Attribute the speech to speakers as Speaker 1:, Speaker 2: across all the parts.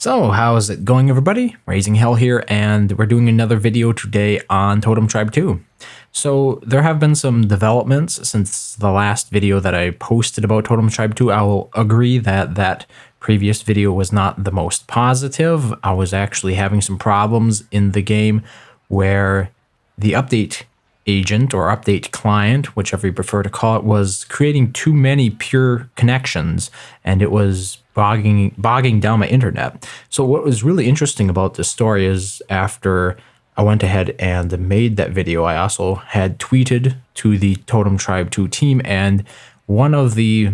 Speaker 1: So, how's it going, everybody? RazingHel here, and we're doing another video today on Totem Tribe 2. So, there have been some developments since the last video that I posted about Totem Tribe 2. I will agree that that previous video was not the most positive. I was actually having some problems in the game where the update agent or update client, whichever you prefer to call it, was creating too many pure connections, and it was bogging down my internet. So what was really interesting about this story is after I went ahead and made that video, I also had tweeted to the Totem Tribe 2 team, and one of the,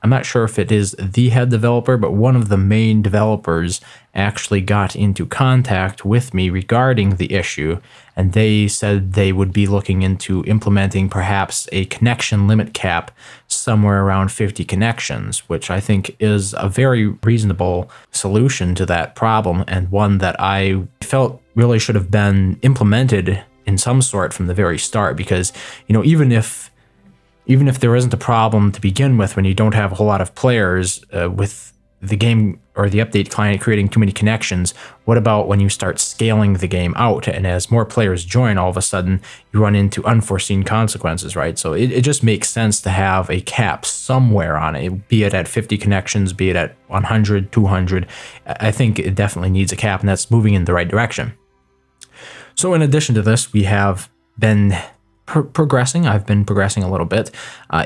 Speaker 1: I'm not sure if it is the head developer, but one of the main developers actually got into contact with me regarding the issue, and they said they would be looking into implementing perhaps a connection limit cap somewhere around 50 connections, which I think is a very reasonable solution to that problem, and one that I felt really should have been implemented in some sort from the very start, because, you know, even if there isn't a problem to begin with when you don't have a whole lot of players with the game or the update client creating too many connections, what about when you start scaling the game out and as more players join, all of a sudden you run into unforeseen consequences, right? So it just makes sense to have a cap somewhere on it, be it at 50 connections, be it at 100, 200. I think it definitely needs a cap, and that's moving in the right direction. So in addition to this, we have been progressing. I've been progressing a little bit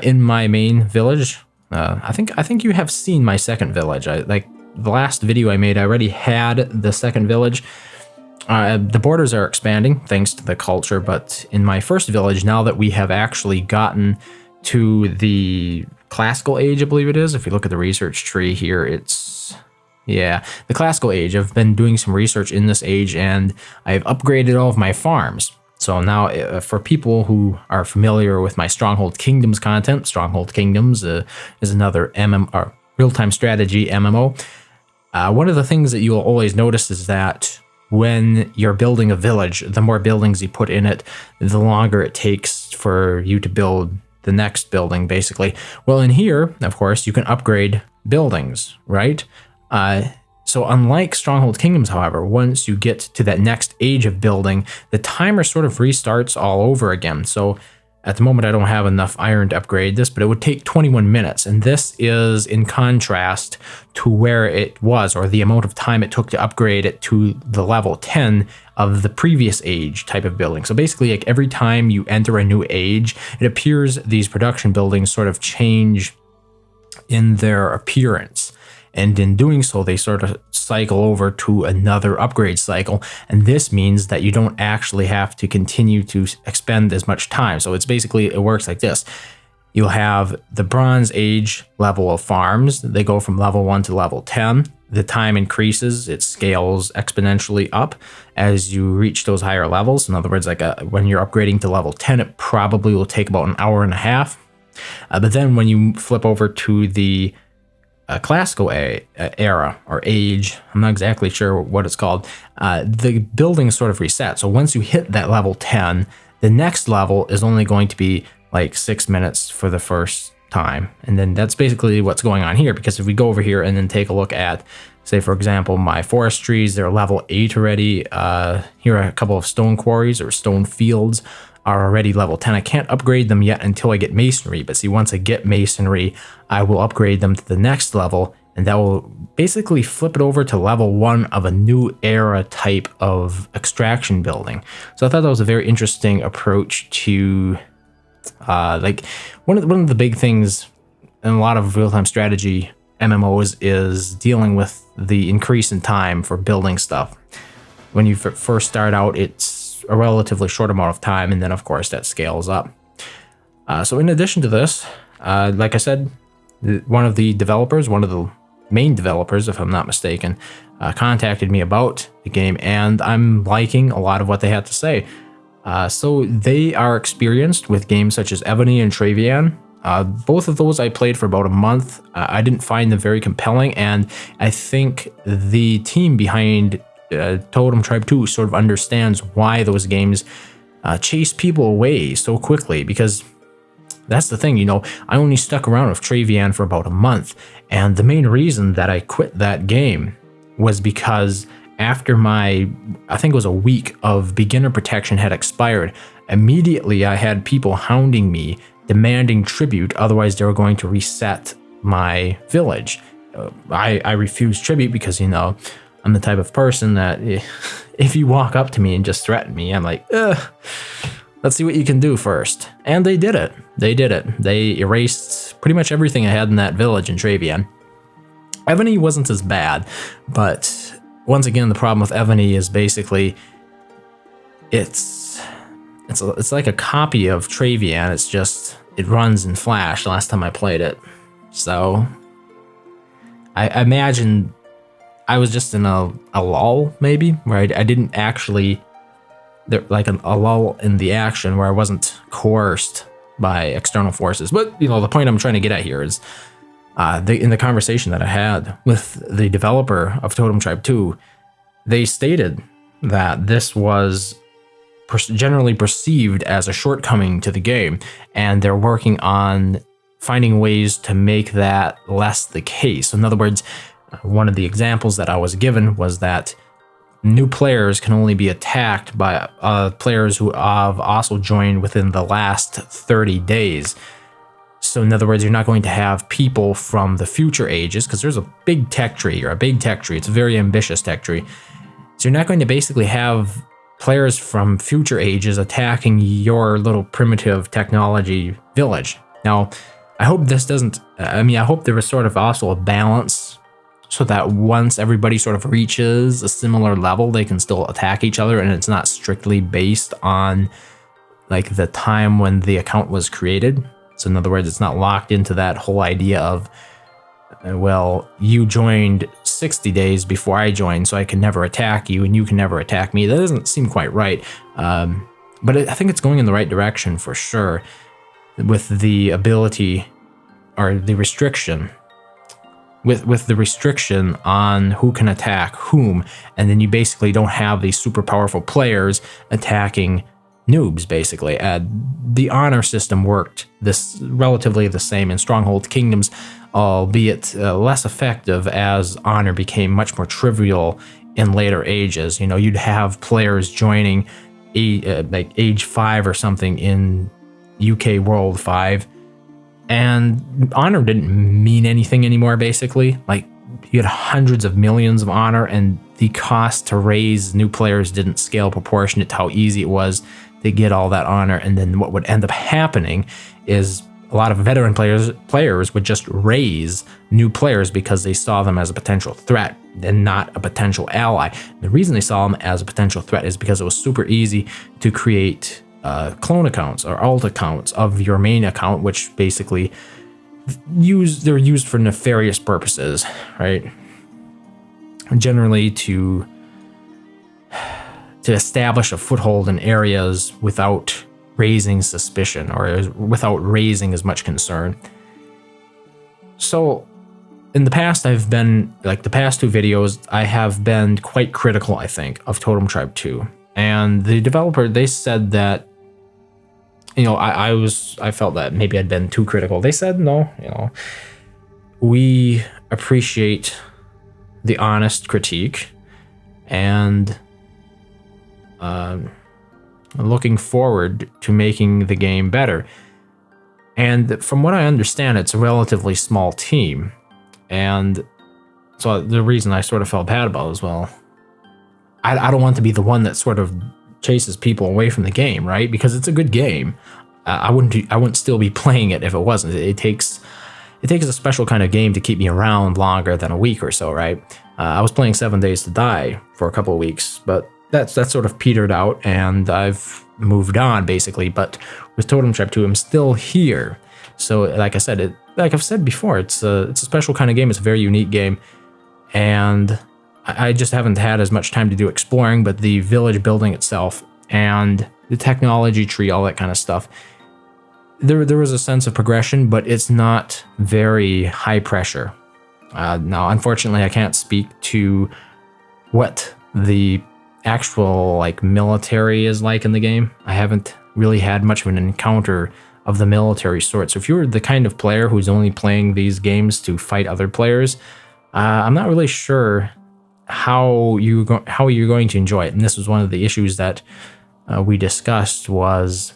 Speaker 1: in my main village. I think you have seen my second village. Like the last video I made, I already had the second village. The borders are expanding thanks to the culture, but in my first village, now that we have actually gotten to the classical age, I believe it is. If you look at the research tree here, the classical age. I've been doing some research in this age, and I've upgraded all of my farms. So now, for people who are familiar with my Stronghold Kingdoms content, Stronghold Kingdoms is another real-time strategy MMO. One of the things that you'll always notice is that when you're building a village, the more buildings you put in it, the longer it takes for you to build the next building, basically. Well, in here, of course, you can upgrade buildings, right? So unlike Stronghold Kingdoms, however, once you get to that next age of building, the timer sort of restarts all over again. So at the moment, I don't have enough iron to upgrade this, but it would take 21 minutes. And this is in contrast to where it was, or the amount of time it took to upgrade it to the level 10 of the previous age type of building. So basically, like every time you enter a new age, it appears these production buildings sort of change in their appearance. And in doing so, they sort of cycle over to another upgrade cycle. And this means that you don't actually have to continue to expend as much time. So it works like this. You'll have the Bronze Age level of farms. They go from level 1 to level 10. The time increases. It scales exponentially up as you reach those higher levels. In other words, when you're upgrading to level 10, it probably will take about an hour and a half. But then when you flip over to the classical era or age, I'm not exactly sure what it's called, the building sort of reset. So once you hit that level 10, the next level is only going to be like 6 minutes for the first time. And then that's basically what's going on here, because if we go over here and then take a look at, say, for example, my forest trees, they're level 8 already. Here are a couple of stone quarries or stone fields are already level 10. I can't upgrade them yet until I get masonry, but see, once I get masonry, I will upgrade them to the next level, and that will basically flip it over to level 1 of a new era type of extraction building. So I thought that was a very interesting approach to, like, one of the big things in a lot of real-time strategy MMOs is dealing with the increase in time for building stuff. When you first start out, it's a relatively short amount of time, and then of course that scales up. So in addition to this, like I said, one of the main developers, if I'm not mistaken, contacted me about the game, and I'm liking a lot of what they had to say. So they are experienced with games such as Ebony and Travian. Both of those I played for about a month. I didn't find them very compelling, and I think the team behind Totem Tribe 2 sort of understands why those games chase people away so quickly, because that's the thing, you know, I only stuck around with Travian for about a month, and the main reason that I quit that game was because after I think it was a week of beginner protection had expired, immediately I had people hounding me, demanding tribute, otherwise they were going to reset my village. I refused tribute because, you know, I'm the type of person that if you walk up to me and just threaten me, I'm like, let's see what you can do first. And they did it. They did it. They erased pretty much everything I had in that village in Travian. Evany wasn't as bad, but once again, the problem with Evany is basically it's like a copy of Travian. It's just, it runs in Flash last time I played it. So I imagine I was just in a lull, maybe, where I didn't actually, like a lull in the action where I wasn't coerced by external forces. But, you know, the point I'm trying to get at here is in the conversation that I had with the developer of Totem Tribe 2, they stated that this was generally perceived as a shortcoming to the game, and they're working on finding ways to make that less the case. In other words, one of the examples that I was given was that new players can only be attacked by players who have also joined within the last 30 days. So in other words, you're not going to have people from the future ages, because there's a big tech tree, or a big tech tree. It's a very ambitious tech tree. So you're not going to basically have players from future ages attacking your little primitive technology village. Now, I hope this doesn't, I hope there is sort of also a balance so that once everybody sort of reaches a similar level, they can still attack each other, and it's not strictly based on like the time when the account was created. So in other words, it's not locked into that whole idea of, well, you joined 60 days before I joined, so I can never attack you and you can never attack me. That doesn't seem quite right. But I think it's going in the right direction for sure, with the ability, or the restriction, with the restriction on who can attack whom, and then you basically don't have these super powerful players attacking noobs, basically. The honor system worked this relatively the same in Stronghold Kingdoms, albeit less effective as honor became much more trivial in later ages. You know, you'd have players joining like age 5 or something in UK World 5, and honor didn't mean anything anymore, basically. Like, you had hundreds of millions of honor, and the cost to raise new players didn't scale proportionate to how easy it was to get all that honor. And then what would end up happening is a lot of veteran players would just raise new players because they saw them as a potential threat and not a potential ally. The reason they saw them as a potential threat is because it was super easy to create clone accounts or alt accounts of your main account, which basically they're used for nefarious purposes, right? Generally to establish a foothold in areas without raising suspicion, or without raising as much concern. So in the past, I've been, like the past 2 videos, I have been quite critical, I think, of Totem Tribe 2. And the developer, they said that, you know, I felt that maybe I'd been too critical. They said, no, you know, we appreciate the honest critique, and looking forward to making the game better. And from what I understand, it's a relatively small team. And so the reason I sort of felt bad about it as well, I don't want to be the one that sort of chases people away from the game, right? Because it's a good game. I wouldn't still be playing it if it wasn't. It takes a special kind of game to keep me around longer than a week or so, right? I was playing 7 Days to Die for a couple of weeks, but that's sort of petered out, and I've moved on, basically. But with Totem Tribe 2, I'm still here. So like I said, like I've said before, it's a special kind of game. It's a very unique game, and I just haven't had as much time to do exploring. But the village building itself and the technology tree, all that kind of stuff, there was a sense of progression, but it's not very high pressure. Now, unfortunately, I can't speak to what the actual like military is like in the game. I haven't really had much of an encounter of the military sort. So if you're the kind of player who's only playing these games to fight other players, I'm not really sure how you're going to enjoy it. And this was one of the issues that we discussed, was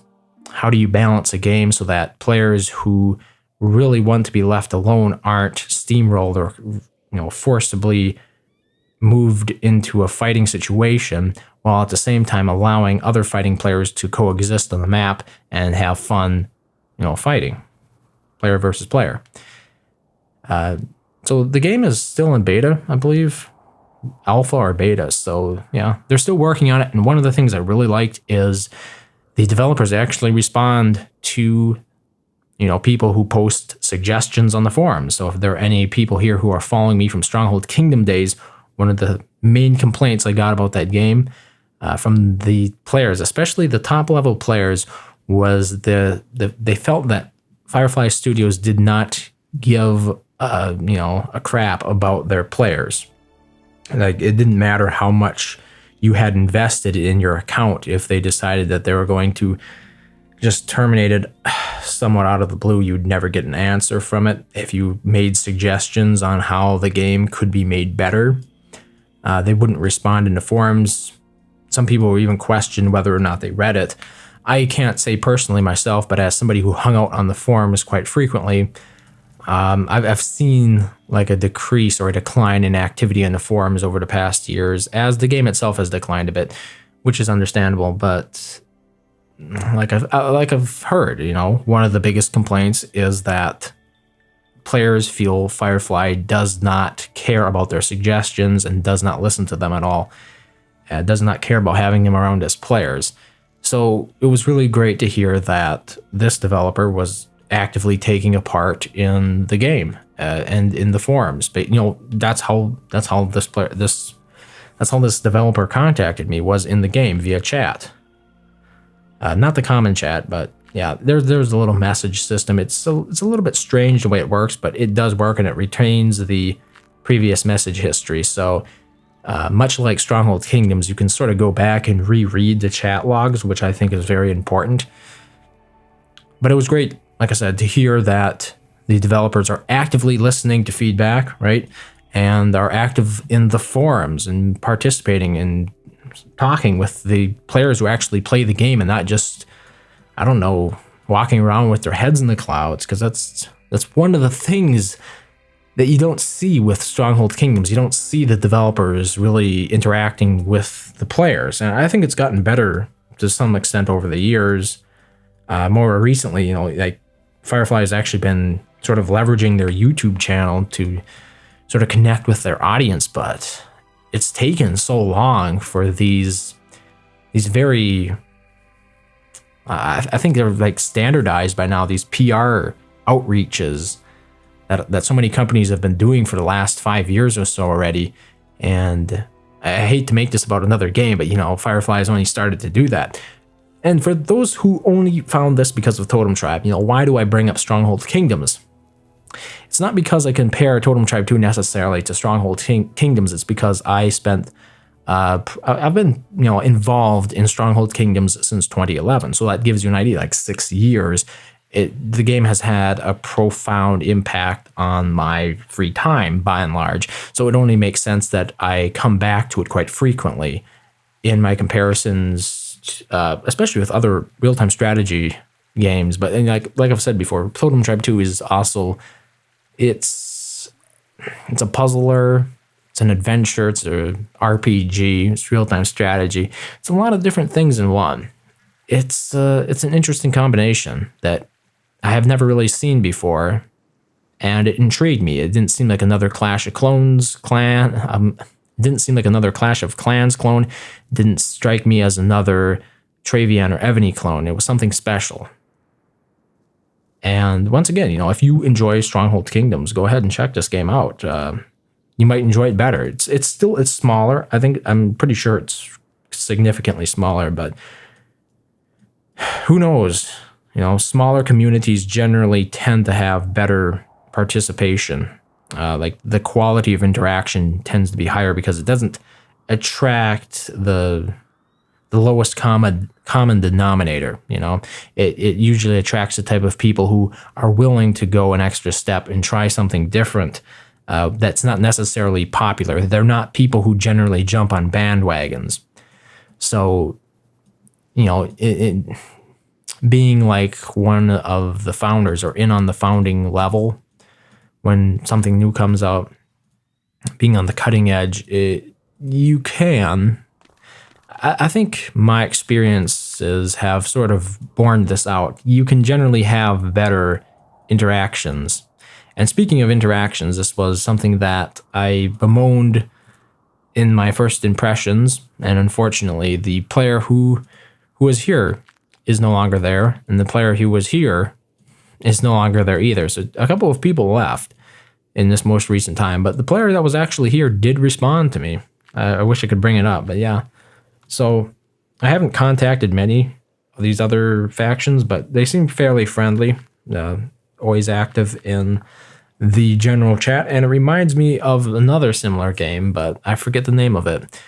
Speaker 1: how do you balance a game so that players who really want to be left alone aren't steamrolled or forcibly moved into a fighting situation, while at the same time allowing other fighting players to coexist on the map and have fun, fighting, player versus player. So the game is still in beta, I believe, alpha or beta. So yeah, they're still working on it. And one of the things I really liked is the developers actually respond to, people who post suggestions on the forums. So if there are any people here who are following me from Stronghold Kingdom days, one of the main complaints I got about that game from the players, especially the top level players, was they felt that Firefly Studios did not give a crap about their players. Like, it didn't matter how much you had invested in your account if they decided that they were going to just terminate it somewhat out of the blue. You'd never get an answer from it. If you made suggestions on how the game could be made better, they wouldn't respond in the forums. Some people even questioned whether or not they read it. I can't say personally myself, but as somebody who hung out on the forums quite frequently, I've seen like a decrease or a decline in activity in the forums over the past years, as the game itself has declined a bit, which is understandable. But like I've heard, one of the biggest complaints is that players feel Firefly does not care about their suggestions and does not listen to them at all. Does not care about having them around as players. So it was really great to hear that this developer was actively taking a part in the game and in the forums. But that's how this developer contacted me, was in the game via chat. Not the common chat, but yeah, there's a little message system. It's a little bit strange the way it works, but it does work, and it retains the previous message history. So much like Stronghold Kingdoms, you can sort of go back and reread the chat logs, which I think is very important. But it was great, like I said, to hear that the developers are actively listening to feedback, right? And are active in the forums and participating and talking with the players who actually play the game, and not just, walking around with their heads in the clouds, because that's one of the things that you don't see with Stronghold Kingdoms. You don't see the developers really interacting with the players. And I think it's gotten better to some extent over the years. More recently, like Firefly has actually been sort of leveraging their YouTube channel to sort of connect with their audience, but it's taken so long for these very, I think they're like standardized by now, these PR outreaches that so many companies have been doing for the last 5 years or so already. And I hate to make this about another game, but Firefly has only started to do that. And for those who only found this because of Totem Tribe, why do I bring up Stronghold Kingdoms? It's not because I compare Totem Tribe 2 necessarily to Stronghold Kingdoms. It's because I've been, involved in Stronghold Kingdoms since 2011. So that gives you an idea, like 6 years. The game has had a profound impact on my free time, by and large. So it only makes sense that I come back to it quite frequently in my comparisons, especially with other real-time strategy games. But like I've said before, Totem Tribe 2 is also, it's a puzzler, it's an adventure, it's a RPG, it's real-time strategy. It's a lot of different things in one. It's an interesting combination that I have never really seen before, and it intrigued me. It didn't seem like another Clash of Clans clone. Didn't seem like another Clash of Clans clone. Didn't strike me as another Travian or Evany clone. It was something special. And once again, if you enjoy Stronghold Kingdoms, go ahead and check this game out. You might enjoy it better. It's smaller. I'm pretty sure it's significantly smaller, but who knows? Smaller communities generally tend to have better participation. Like the quality of interaction tends to be higher because it doesn't attract the lowest common denominator. It usually attracts the type of people who are willing to go an extra step and try something different, that's not necessarily popular. They're not people who generally jump on bandwagons. So, you know, being like one of the founders or in on the founding level when something new comes out, being on the cutting edge, you can. I think my experiences have sort of borne this out. You can generally have better interactions. And speaking of interactions, this was something that I bemoaned in my first impressions, and unfortunately, the player who was here is no longer there, and the player who was here is no longer there either. So a couple of people left in this most recent time, but the player that was actually here did respond to me. I wish I could bring it up, but yeah. So I haven't contacted many of these other factions, but they seem fairly friendly, always active in the general chat. And it reminds me of another similar game, but I forget the name of it,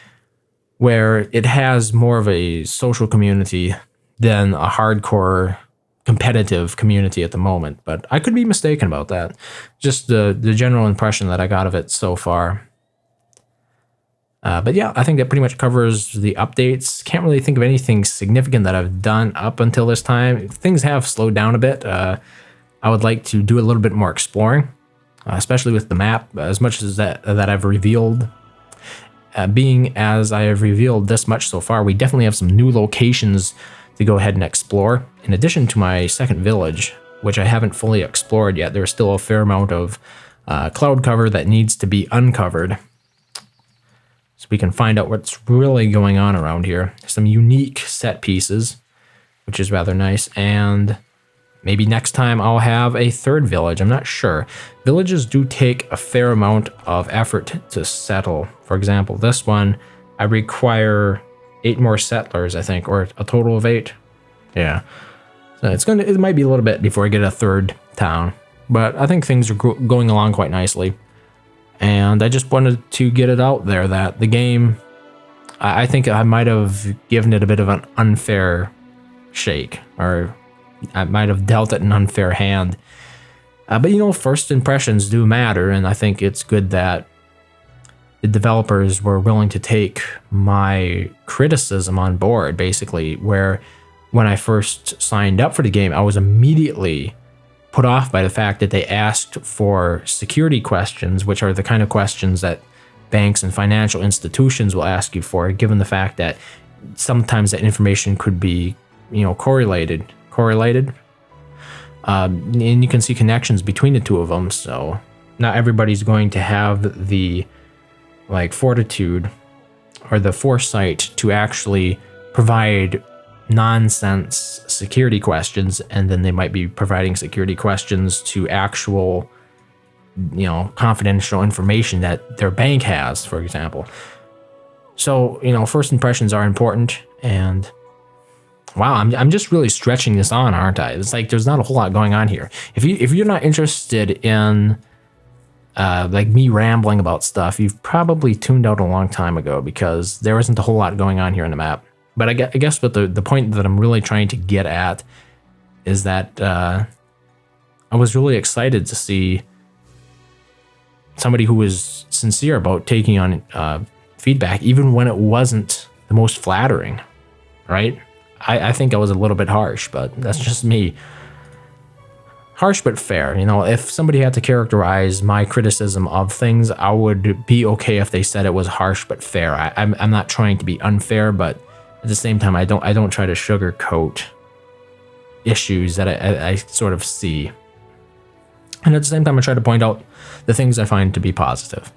Speaker 1: where it has more of a social community than a hardcore competitive community at the moment. But I could be mistaken about that. Just the general impression that I got of it so far. But yeah, I think that pretty much covers the updates. Can't really think of anything significant that I've done up until this time. Things have slowed down a bit. I would like to do a little bit more exploring, especially with the map, as much as that I've revealed. Being as I have revealed this much so far, we definitely have some new locations to go ahead and explore. In addition to my second village, which I haven't fully explored yet, there's still a fair amount of cloud cover that needs to be uncovered. So we can find out what's really going on around here. Some unique set pieces, which is rather nice. And maybe next time I'll have a third village. I'm not sure. Villages do take a fair amount of effort to settle. For example, this one, I require 8 more settlers, I think, or a total of 8. Yeah. So it might be a little bit before I get a third town. But I think things are going along quite nicely. And I just wanted to get it out there that the game, I think I might have given it a bit of an unfair shake, or I might have dealt it an unfair hand. But you know, first impressions do matter, and I think it's good that the developers were willing to take my criticism on board, basically, where when I first signed up for the game, I was immediately put off by the fact that they asked for security questions, which are the kind of questions that banks and financial institutions will ask you for, given the fact that sometimes that information could be, you know, correlated. And you can see connections between the two of them. So not everybody's going to have the fortitude or the foresight to actually provide nonsense security questions, and then they might be providing security questions to actual, you know, confidential information that their bank has, for example. So, you know, first impressions are important, and wow, I'm just really stretching this on, aren't I? It's like there's not a whole lot going on here. If you're not interested in like me rambling about stuff, you've probably tuned out a long time ago, because there isn't a whole lot going on here in the map. But I guess what the point that I'm really trying to get at is that I was really excited to see somebody who was sincere about taking on feedback, even when it wasn't the most flattering, right? I think I was a little bit harsh, but that's just me. Harsh but fair. You know, if somebody had to characterize my criticism of things, I would be okay if they said it was harsh but fair. I'm not trying to be unfair, but at the same time, I don't try to sugarcoat issues that I sort of see. And at the same time, I try to point out the things I find to be positive.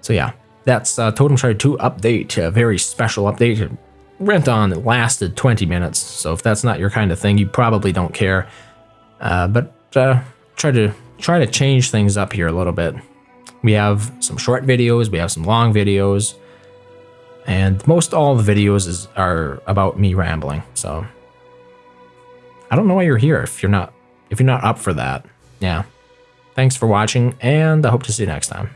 Speaker 1: So yeah, that's Totem Tribe 2 update, a very special update. It went on, it lasted 20 minutes. So if that's not your kind of thing, you probably don't care. But try to change things up here a little bit. We have some short videos, we have some long videos. And most all the videos are about me rambling. So I don't know why you're here if you're not up for that. Yeah. Thanks for watching, and I hope to see you next time.